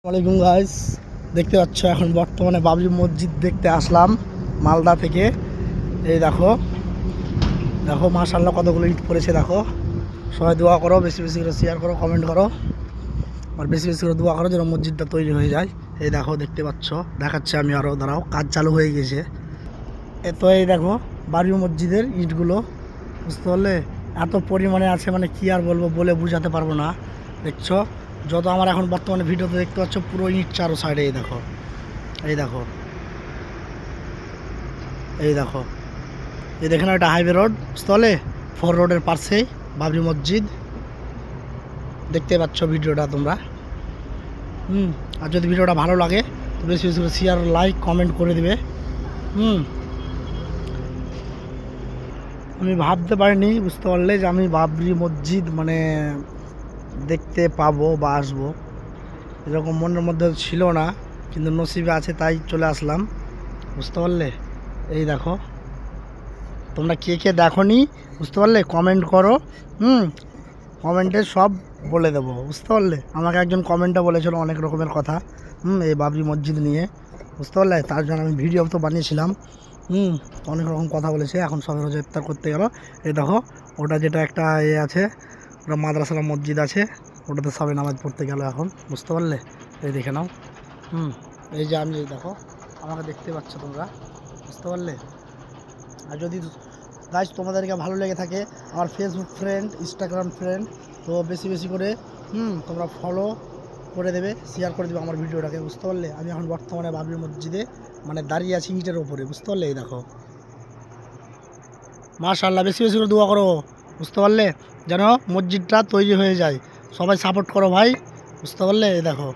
আসসালামাইকুম গাইস, দেখতে পাচ্ছ এখন বর্তমানে বাবরি মসজিদ দেখতে আসলাম মালদা থেকে। এই দেখো দেখো মাশাআল্লাহ কতগুলো ইট পড়েছে। দেখো সবাই দোয়া করো, বেশি বেশি করে শেয়ার করো, কমেন্ট করো, আর বেশি বেশি করে দোয়া করো যেন মসজিদটা তৈরি হয়ে যায়। এই দেখো দেখতে পাচ্ছ, দেখাচ্ছে আমি আরও, দাঁড়াও, কাজ চালু হয়ে গেছে। তো এই দেখো বাবরি মসজিদের ইটগুলো, বুঝতে পারলে এত পরিমাণে আছে, মানে কি আর বলবো, বলে বোঝাতে পারবো না। দেখছো যত আমার এখন বর্তমানে ভিডিওতে দেখতে পাচ্ছ পুরো ইট চারো সাইডে। এই দেখো এই দেখো এই দেখো এই দেখেন, একটা হাইওয়ে রোড, বুঝতে পারলে 4 রোডের পাশেই বাবরি মসজিদ। দেখতে পাচ্ছ ভিডিওটা তোমরা। আর যদি ভিডিওটা ভালো লাগে তো বেশি বেশি করে শেয়ার, লাইক, কমেন্ট করে দিবে। আমি ভাবতে পারিনি, বুঝতে পারলে, যে আমি বাবরি মসজিদ মানে দেখতে পাবো বা আসবো, এরকম মনের মধ্যে ছিল না, কিন্তু নসিবে আছে তাই চলে আসলাম, বুঝতে পারলে। এই দেখো তোমরা কে কে দেখোনি, বুঝতে পারলে, কমেন্ট করো। কমেন্টে সব বলে দেবো, বুঝতে পারলে। আমাকে একজন কমেন্টে বলেছিল অনেক রকমের কথা এই বাবরি মসজিদ নিয়ে, বুঝতে পারলে। তার জন্য আমি ভিডিও তো বানিয়েছিলাম। অনেক রকম কথা বলেছে। এখন সবাই রোজা ইফতার করতে গেল। এই দেখো ওটা যেটা একটা আছে, ওটা মাদ্রাসা মসজিদ আছে, ওটাতে সবাই নামাজ পড়তে গেল এখন, বুঝতে পারলে। এই দেখে নাও। এই যে আমি, এই দেখো আমাকে দেখতে পাচ্ছ তোমরা, বুঝতে পারলে। আর যদি গাইস তোমাদেরকে ভালো লেগে থাকে, আমার ফেসবুক ফ্রেন্ড, ইনস্টাগ্রাম ফ্রেন্ড, তো বেশি বেশি করে তোমরা ফলো করে দেবে, শেয়ার করে দেবে আমার ভিডিওটাকে, বুঝতে পারলে। আমি এখন বর্তমানে বাবরি মসজিদে মানে দাঁড়িয়ে আছি ইটের ওপরে, বুঝতে পারলে। এই দেখো মাশাআল্লাহ, বেশি বেশি করে দোয়া করো, বুঝতে পারলে, যেন মসজিদটা তৈরি হয়ে যায়। সবাই সাপোর্ট করো ভাই, বুঝতে পারলে। এই দেখো।